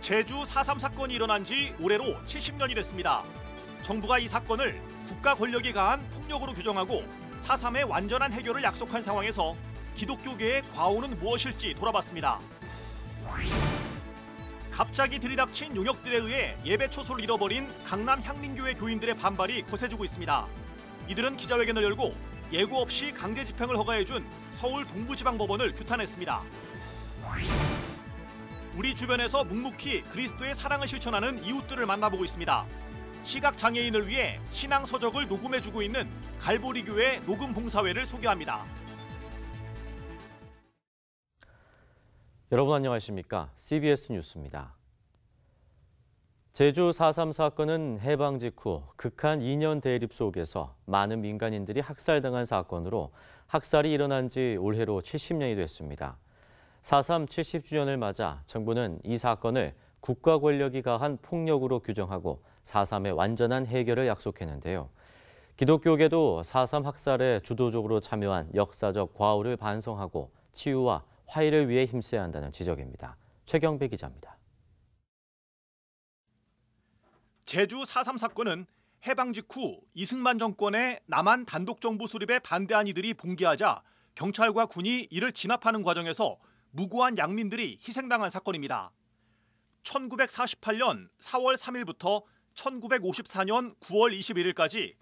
제주 4.3 사건이 일어난 지 올해로 70년이 됐습니다. 정부가 이 사건을 국가 권력이 가한 폭력으로 규정하고 4.3의 완전한 해결을 약속한 상황에서 기독교계의 과오는 무엇일지 돌아봤습니다. 갑자기 들이닥친 용역들에 의해 예배 초소를 잃어버린 강남 향림교회 교인들의 반발이 거세지고 있습니다. 이들은 기자회견을 열고 예고 없이 강제 집행을 허가해준 서울 동부지방법원을 규탄했습니다. 우리 주변에서 묵묵히 그리스도의 사랑을 실천하는 이웃들을 만나보고 있습니다. 시각장애인을 위해 신앙 서적을 녹음해주고 있는 갈보리교회 녹음봉사회를 소개합니다. 여러분 안녕하십니까? CBS 뉴스입니다. 제주 4.3 사건은 해방 직후 극한 2년 대립 속에서 많은 민간인들이 학살당한 사건으로 학살이 일어난 지 올해로 70년이 됐습니다. 4.3 70주년을 맞아 정부는 이 사건을 국가 권력이 가한 폭력으로 규정하고 4.3의 완전한 해결을 약속했는데요. 기독교계도 4.3 학살에 주도적으로 참여한 역사적 과오를 반성하고 치유와 화해를 위해 힘써야 한다는 지적입니다. 최경배 기자입니다. 제주 4.3 사건은 해방 직후 이승만 정권의 남한 단독정부 수립에 반대한 이들이 봉기하자 경찰과 군이 이를 진압하는 과정에서 무고한 양민들이 희생당한 사건입니다. 1948년 4월 3일부터 1954년 9월 21일까지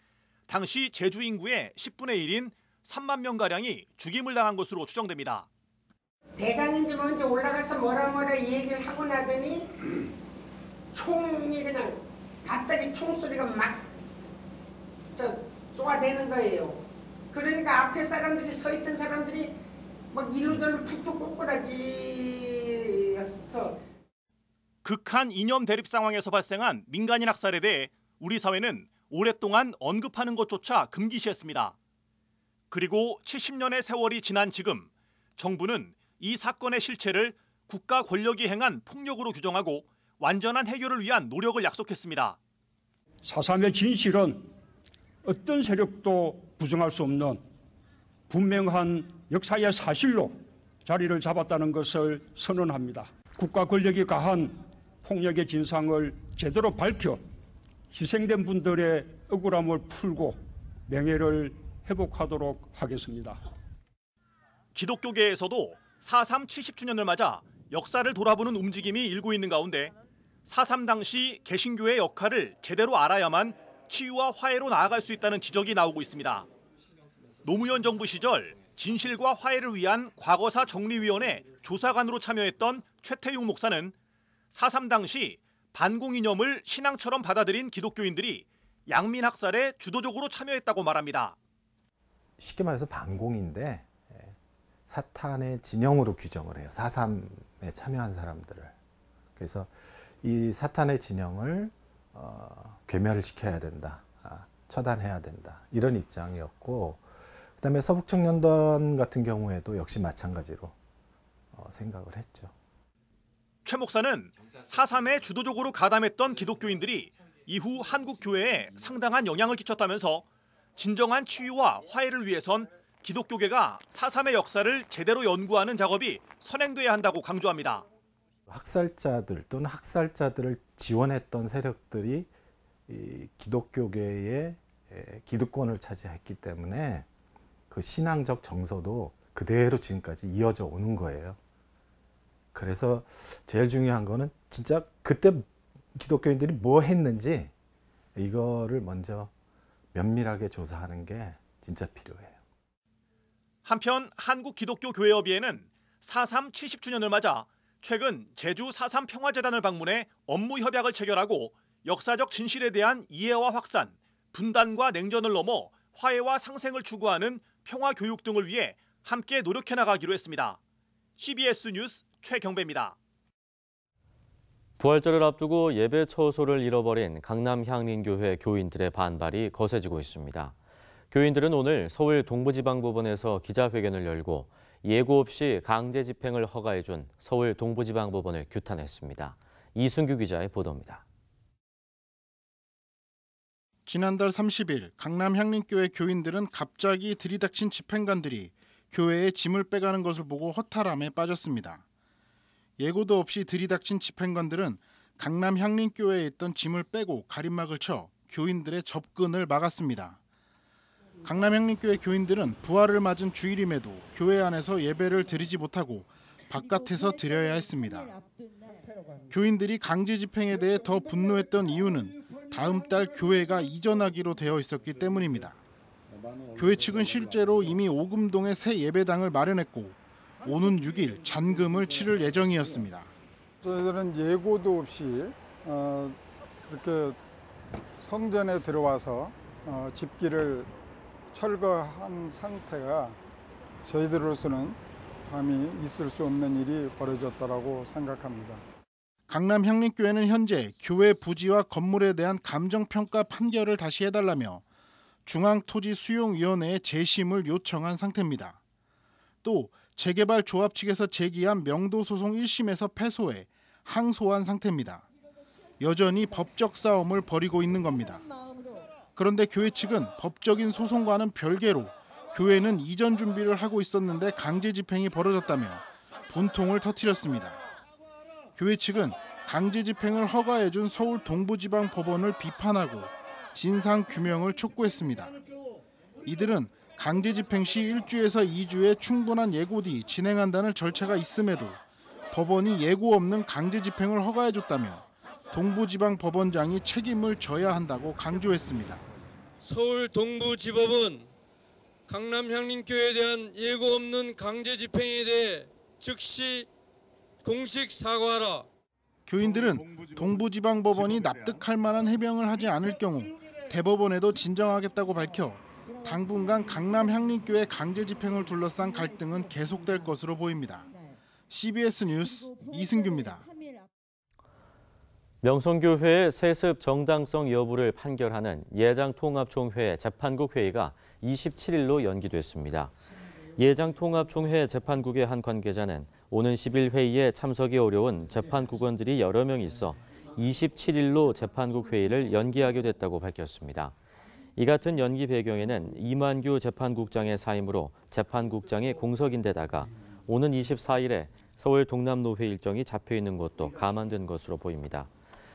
당시 제주 인구의 10분의 1인 3만 명가량이 죽임을 당한 것으로 추정됩니다. 대장인지 먼저 올라가서 뭐라 얘기를 하고 나더니 총이 그냥 갑자기 총소리가 막 쏘아대는 거예요. 그러니까 앞에 사람들이 서 있던 사람들이 막 이리저리 푹푹 꼬꾸라지였어. 극한 이념 대립 상황에서 발생한 민간인 학살에 대해 우리 사회는 오랫동안 언급하는 것조차 금기시했습니다. 그리고 70년의 세월이 지난 지금 정부는 이 사건의 실체를 국가 권력이 행한 폭력으로 규정하고 완전한 해결을 위한 노력을 약속했습니다. 4.3의 진실은 어떤 세력도 부정할 수 없는 분명한 역사의 사실로 자리를 잡았다는 것을 선언합니다. 국가 권력이 가한 폭력의 진상을 제대로 밝혀 희생된 분들의 억울함을 풀고 명예를 회복하도록 하겠습니다. 기독교계에서도 4.3 70주년을 맞아 역사를 돌아보는 움직임이 일고 있는 가운데 4.3 당시 개신교의 역할을 제대로 알아야만 치유와 화해로 나아갈 수 있다는 지적이 나오고 있습니다. 노무현 정부 시절 진실과 화해를 위한 과거사 정리위원회 조사관으로 참여했던 최태용 목사는 4.3 당시 반공 이념을 신앙처럼 받아들인 기독교인들이 양민 학살에 주도적으로 참여했다고 말합니다. 쉽게 말해서 반공인데 사탄의 진영으로 규정을 해요. 4.3에 참여한 사람들을. 그래서 이 사탄의 진영을 괴멸을 시켜야 된다. 처단해야 된다. 이런 입장이었고 그다음에 서북청년단 같은 경우에도 역시 마찬가지로 생각을 했죠. 최 목사는 4.3에 주도적으로 가담했던 기독교인들이 이후 한국 교회에 상당한 영향을 끼쳤다면서 진정한 치유와 화해를 위해선 기독교계가 4.3의 역사를 제대로 연구하는 작업이 선행돼야 한다고 강조합니다. 학살자들 또는 학살자들을 지원했던 세력들이 이 기독교계의 기득권을 차지했기 때문에 그 신앙적 정서도 그대로 지금까지 이어져 오는 거예요. 그래서 제일 중요한 거는 진짜 그때 기독교인들이 뭐 했는지 이거를 먼저 면밀하게 조사하는 게 진짜 필요해요. 한편 한국기독교교회협의회는 4.3 70주년을 맞아 최근 제주 4.3 평화재단을 방문해 업무 협약을 체결하고 역사적 진실에 대한 이해와 확산, 분단과 냉전을 넘어 화해와 상생을 추구하는 평화교육 등을 위해 함께 노력해 나가기로 했습니다. CBS 뉴스 최경배입니다. 부활절을 앞두고 예배 처소를 잃어버린 강남 향림교회 교인들의 반발이 거세지고 있습니다. 교인들은 오늘 서울 동부지방법원에서 기자회견을 열고 예고 없이 강제 집행을 허가해준 서울 동부지방법원을 규탄했습니다. 이순규 기자의 보도입니다. 지난달 30일 강남 향림교회 교인들은 갑자기 들이닥친 집행관들이 교회에 짐을 빼가는 것을 보고 허탈함에 빠졌습니다. 예고도 없이 들이닥친 집행관들은 강남 향림교회에 있던 짐을 빼고 가림막을 쳐 교인들의 접근을 막았습니다. 강남 향림교회 교인들은 부활을 맞은 주일임에도 교회 안에서 예배를 드리지 못하고 바깥에서 드려야 했습니다. 교인들이 강제 집행에 대해 더 분노했던 이유는 다음 달 교회가 이전하기로 되어 있었기 때문입니다. 교회 측은 실제로 이미 오금동에 새 예배당을 마련했고 오는 6일 잔금을 치를 예정이었습니다. 저희들은 예고도 없이 이렇게 성전에 들어와서 집기를 철거한 상태가 저희들로서는 감히 있을 수 없는 일이 벌어졌다고 생각합니다. 강남 향림교회는 현재 교회 부지와 건물에 대한 감정평가 판결을 다시 해달라며 중앙토지수용위원회에 재심을 요청한 상태입니다. 또 재개발 조합 측에서 제기한 명도소송 1심에서 패소해 항소한 상태입니다. 여전히 법적 싸움을 벌이고 있는 겁니다. 그런데 교회 측은 법적인 소송과는 별개로 교회는 이전 준비를 하고 있었는데 강제 집행이 벌어졌다며 분통을 터뜨렸습니다. 교회 측은 강제 집행을 허가해준 서울 동부지방법원을 비판하고 진상 규명을 촉구했습니다. 이들은 강제 집행 시 1주에서 2주의 충분한 예고 뒤 진행한다는 절차가 있음에도 법원이 예고 없는 강제 집행을 허가해줬다며 동부지방법원장이 책임을 져야 한다고 강조했습니다. 서울 동부지법은 강남 향림교회에 대한 예고 없는 강제 집행에 대해 즉시 공식 사과하라. 교인들은 동부지방법원이 납득할 만한 해명을 하지 않을 경우 대법원에도 진정하겠다고 밝혀 당분간 강남 향림교회 강제 집행을 둘러싼 갈등은 계속될 것으로 보입니다. CBS 뉴스 이승규입니다. 명성교회의 세습 정당성 여부를 판결하는 예장통합총회 재판국 회의가 27일로 연기됐습니다. 예장통합총회 재판국의 한 관계자는 오는 10일 회의에 참석이 어려운 재판국원들이 여러 명 있어 27일로 재판국 회의를 연기하게 됐다고 밝혔습니다. 이 같은 연기 배경에는 이만규 재판국장의 사임으로 재판국장이 공석인데다가 오는 24일에 서울 동남노회 일정이 잡혀있는 것도 감안된 것으로 보입니다.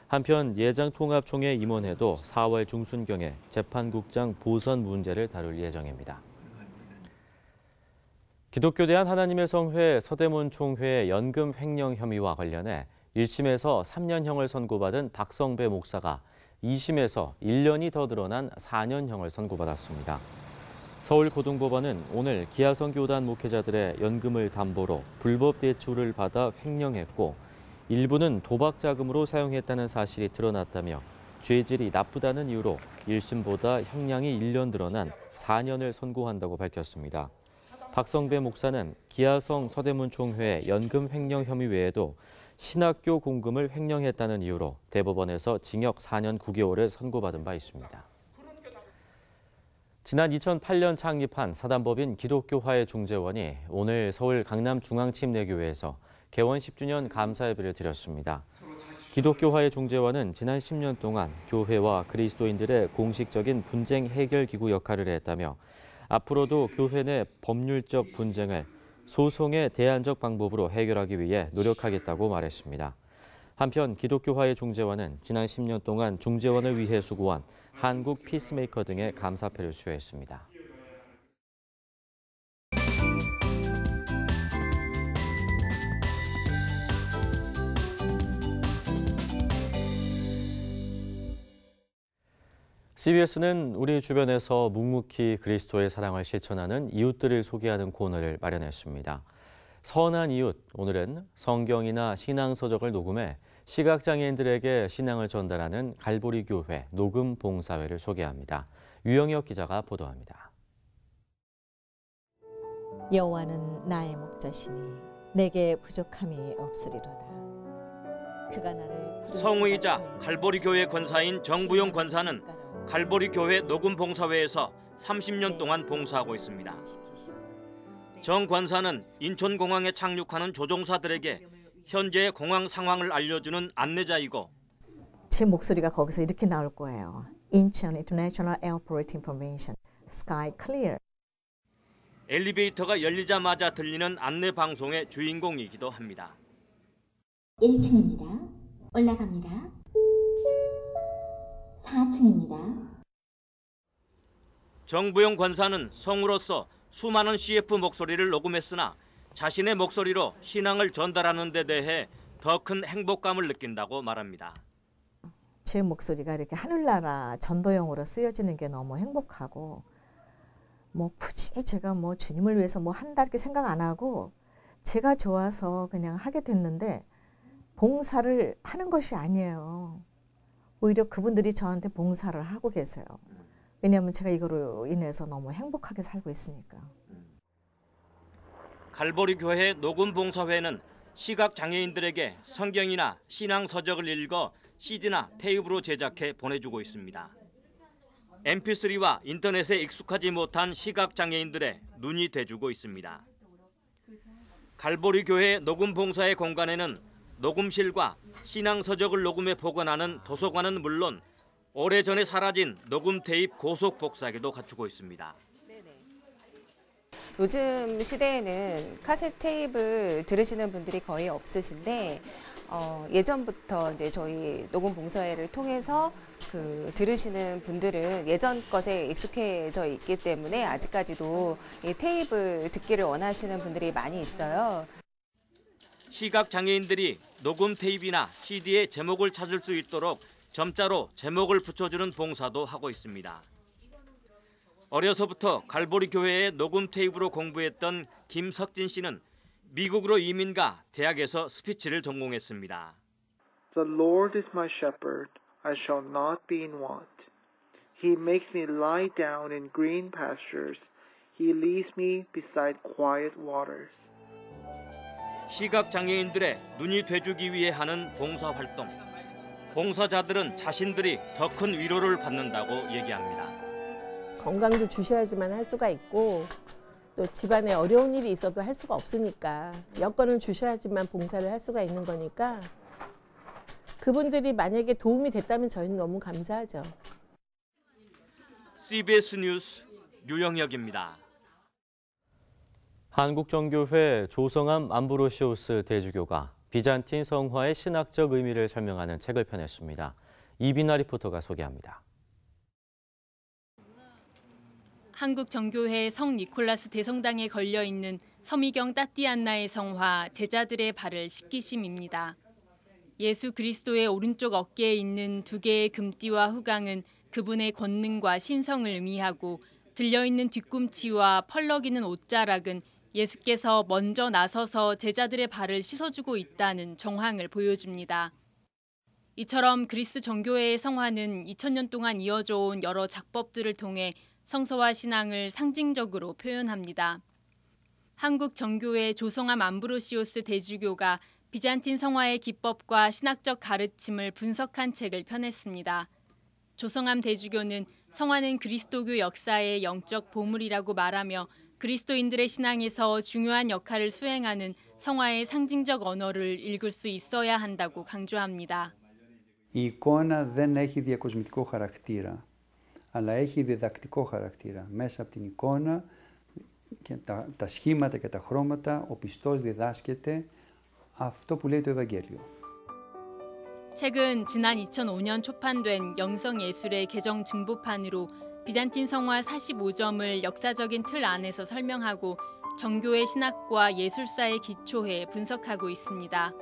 한편 예장통합총회 임원회도 4월 중순경에 재판국장 보선 문제를 다룰 예정입니다. 기독교 대한 하나님의 성회 서대문 총회 연금 횡령 혐의와 관련해 1심에서 3년형을 선고받은 박성배 목사가 2심에서 1년이 더 늘어난 4년형을 선고받았습니다. 서울고등법원은 오늘 기아성교단 목회자들의 연금을 담보로 불법 대출을 받아 횡령했고 일부는 도박 자금으로 사용했다는 사실이 드러났다며 죄질이 나쁘다는 이유로 1심보다 형량이 1년 늘어난 4년을 선고한다고 밝혔습니다. 박성배 목사는 기아성 서대문 총회 연금 횡령 혐의 외에도 신학교 공금을 횡령했다는 이유로 대법원에서 징역 4년 9개월을 선고받은 바 있습니다. 지난 2008년 창립한 사단법인 기독교화해중재원이 오늘 서울 강남중앙침례교회에서 개원 10주년 감사예배를 드렸습니다. 기독교화해중재원은 지난 10년 동안 교회와 그리스도인들의 공식적인 분쟁 해결 기구 역할을 했다며 앞으로도 교회 내 법률적 분쟁을 소송의 대안적 방법으로 해결하기 위해 노력하겠다고 말했습니다. 한편 기독교화해중재원은 지난 10년 동안 중재원을 위해 수고한 한국 피스메이커 등의 감사패를 수여했습니다. CBS는 우리 주변에서 묵묵히 그리스도의 사랑을 실천하는 이웃들을 소개하는 코너를 마련했습니다. 선한 이웃, 오늘은 성경이나 신앙서적을 녹음해 시각장애인들에게 신앙을 전달하는 갈보리교회 녹음봉사회를 소개합니다. 유영혁 기자가 보도합니다. 여호와는 나의 목자시니 내게 부족함이 없으리로다. 그가 나를 성우이자 갈보리교회 권사인 정부용 권사는 갈보리교회 녹음봉사회에서 30년 동안 봉사하고 있습니다. 정 권사는 인천공항에 착륙하는 조종사들에게 현재의 공항 상황을 알려주는 안내자이고 제 목소리가 거기서 이렇게 나올 거예요. 인천 International Airport Information, Sky Clear. 엘리베이터가 열리자마자 들리는 안내 방송의 주인공이기도 합니다. 1층입니다. 올라갑니다. 4층입니다. 정부용 권사는 성우로서 수많은 CF 목소리를 녹음했으나 자신의 목소리로 신앙을 전달하는 데 대해 더 큰 행복감을 느낀다고 말합니다. 제 목소리가 이렇게 하늘나라 전도용으로 쓰여지는 게 너무 행복하고 뭐 굳이 제가 뭐 주님을 위해서 뭐 한다 이렇게 생각 안 하고 제가 좋아서 그냥 하게 됐는데 봉사를 하는 것이 아니에요. 오히려 그분들이 저한테 봉사를 하고 계세요. 왜냐하면 제가 이거로 인해서 너무 행복하게 살고 있으니까. 갈보리 교회 녹음 봉사회는 시각 장애인들에게 성경이나 신앙 서적을 읽어 CD나 테이프로 제작해 보내주고 있습니다. MP3와 인터넷에 익숙하지 못한 시각 장애인들의 눈이 돼주고 있습니다. 갈보리 교회 녹음 봉사회 공간에는 녹음실과 신앙 서적을 녹음해 보관하는 도서관은 물론 오래전에 사라진 녹음 테이프 고속 복사기도 갖추고 있습니다. 요즘 시대에는 카세트 테이프를 들으시는 분들이 거의 없으신데 예전부터 이제 저희 녹음 봉사회를 통해서 들으시는 분들은 예전 것에 익숙해져 있기 때문에 아직까지도 이 테이프를 듣기를 원하시는 분들이 많이 있어요. 시각 장애인들이 녹음 테이프나 CD의 제목을 찾을 수 있도록 점자로 제목을 붙여주는 봉사도 하고 있습니다. 어려서부터 갈보리 교회의 녹음 테이프로 공부했던 김석진 씨는 미국으로 이민 가 대학에서 스피치를 전공했습니다. The Lord is my shepherd, I shall not be in want. He makes me lie down in green pastures. He leads me beside quiet waters. 시각 장애인들의 눈이 돼주기 위해 하는 봉사활동. 봉사자들은 자신들이 더 큰 위로를 받는다고 얘기합니다. 건강도 주셔야지만 할 수가 있고 또 집안에 어려운 일이 있어도 할 수가 없으니까 여건을 주셔야지만 봉사를 할 수가 있는 거니까 그분들이 만약에 도움이 됐다면 저희는 너무 감사하죠. CBS 뉴스 유영혁입니다. 한국정교회 조성암 암브로시오스 대주교가 비잔틴 성화의 신학적 의미를 설명하는 책을 펴냈습니다. 이비나 리포터가 소개합니다. 한국정교회 성 니콜라스 대성당에 걸려있는 서미경 따띠안나의 성화 제자들의 발을 씻기심입니다. 예수 그리스도의 오른쪽 어깨에 있는 두 개의 금띠와 후광은 그분의 권능과 신성을 의미하고 들려있는 뒤꿈치와 펄럭이는 옷자락은 예수께서 먼저 나서서 제자들의 발을 씻어주고 있다는 정황을 보여줍니다. 이처럼 그리스 정교회의 성화는 2000년 동안 이어져 온 여러 작법들을 통해 성서와 신앙을 상징적으로 표현합니다. 한국 정교회 조성암 암브로시오스 대주교가 비잔틴 성화의 기법과 신학적 가르침을 분석한 책을 펴냈습니다. 조성암 대주교는 성화는 그리스도교 역사의 영적 보물이라고 말하며 그리스도인들의 신앙에서 중요한 역할을 수행하는 성화의 상징적 언어를 읽을 수 있어야 한다고 강조합니다. Η εικόνα δεν έχει διακοσμητικό χαρακτήρα, αλλά έχει διδακτικό χαρακτήρα. Μέσα από την εικόνα, και τα σχήματα και τα χρώματα, ο πιστός διδάσκεται αυτό που λέει το Ευαγγέλιο. 책은 지난 2005년 초판된 영성예술의 개정 증보판으로 비잔틴 성화 45점을 역사적인 틀 안에서 설명하고 정교의 신학과 예술사에 기초해 분석하고 있습니다.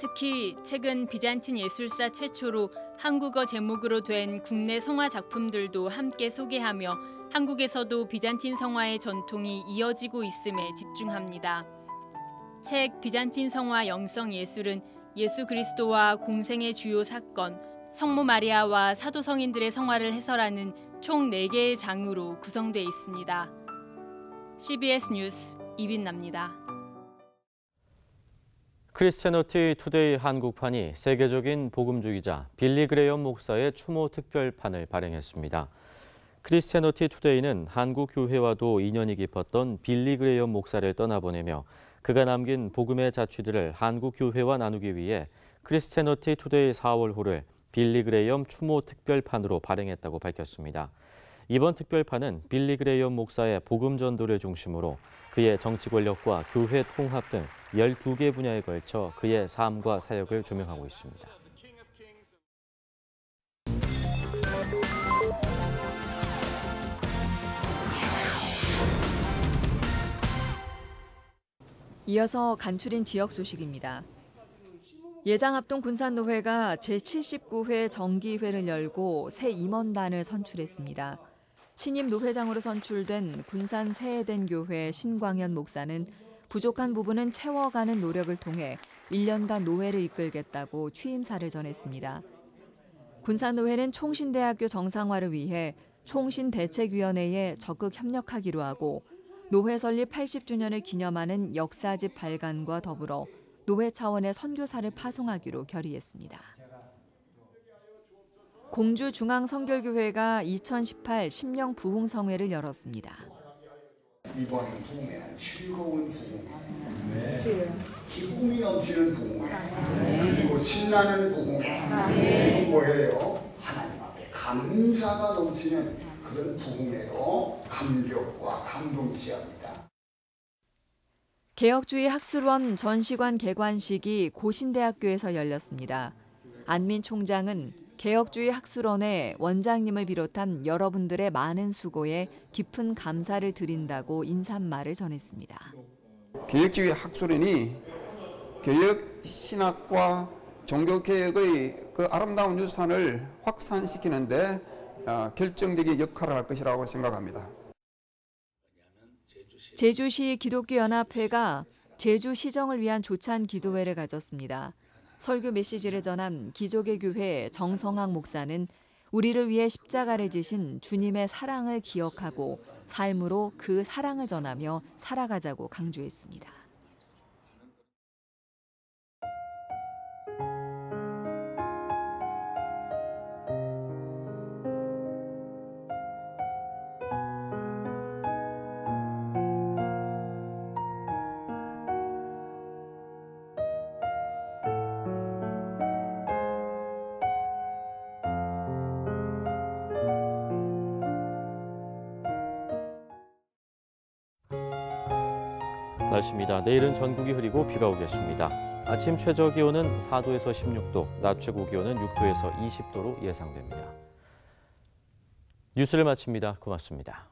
특히 책은 비잔틴 예술사 최초로 한국어 제목으로 된 국내 성화 작품들도 함께 소개하며 한국에서도 비잔틴 성화의 전통이 이어지고 있음에 집중합니다. 책 비잔틴 성화 영성예술은 예수 그리스도와 공생의 주요 사건, 성모 마리아와 사도 성인들의 성화를 해설하는 총 4개의 장으로 구성되어 있습니다. CBS 뉴스 이빈나입니다. 크리스채너티 투데이 한국판이 세계적인 복음주의자 빌리 그레이엄 목사의 추모 특별판을 발행했습니다. 크리스채너티 투데이는 한국 교회와도 인연이 깊었던 빌리 그레이엄 목사를 떠나보내며 그가 남긴 복음의 자취들을 한국 교회와 나누기 위해 크리스채너티 투데이 4월호를 빌리 그레이엄 추모 특별판으로 발행했다고 밝혔습니다. 이번 특별판은 빌리 그레이엄 목사의 복음 전도를 중심으로 그의 정치 권력과 교회 통합 등 12개 분야에 걸쳐 그의 삶과 사역을 조명하고 있습니다. 이어서 간추린 지역 소식입니다. 예장합동 군산노회가 제79회 정기회를 열고 새 임원단을 선출했습니다. 신임 노회장으로 선출된 군산 새해den교회 신광현 목사는 부족한 부분은 채워가는 노력을 통해 1년간 노회를 이끌겠다고 취임사를 전했습니다. 군산노회는 총신대학교 정상화를 위해 총신대책위원회에 적극 협력하기로 하고 노회 설립 80주년을 기념하는 역사집 발간과 더불어 노회 차원의 선교사를 파송하기로 결의했습니다. 공주중앙성결교회가 2018 신명 부흥성회를 열었습니다. 이번 부흥회는 즐거운 부흥회, 기쁨이 넘치는 부흥회, 그리고 신나는 부흥회, 그리고 뭐예요? 하나님 앞에 감사가 넘치는 그런 부흥회로 감격과 감동이 시합니다. 개혁주의 학술원 전시관 개관식이 고신대학교에서 열렸습니다. 안민 총장은 개혁주의 학술원의 원장님을 비롯한 여러분들의 많은 수고에 깊은 감사를 드린다고 인사말을 전했습니다. 개혁주의 학술원이 개혁 신학과 종교개혁의 그 아름다운 유산을 확산시키는데 결정적인 역할을 할 것이라고 생각합니다. 제주시 기독교연합회가 제주시정을 위한 조찬 기도회를 가졌습니다. 설교 메시지를 전한 기족의 교회 정성학 목사는 우리를 위해 십자가를 지신 주님의 사랑을 기억하고 삶으로 그 사랑을 전하며 살아가자고 강조했습니다. 날씨입니다. 내일은 전국이 흐리고 비가 오겠습니다. 아침 최저 기온은 4도에서 16도, 낮 최고 기온은 6도에서 20도로 예상됩니다. 뉴스를 마칩니다. 고맙습니다.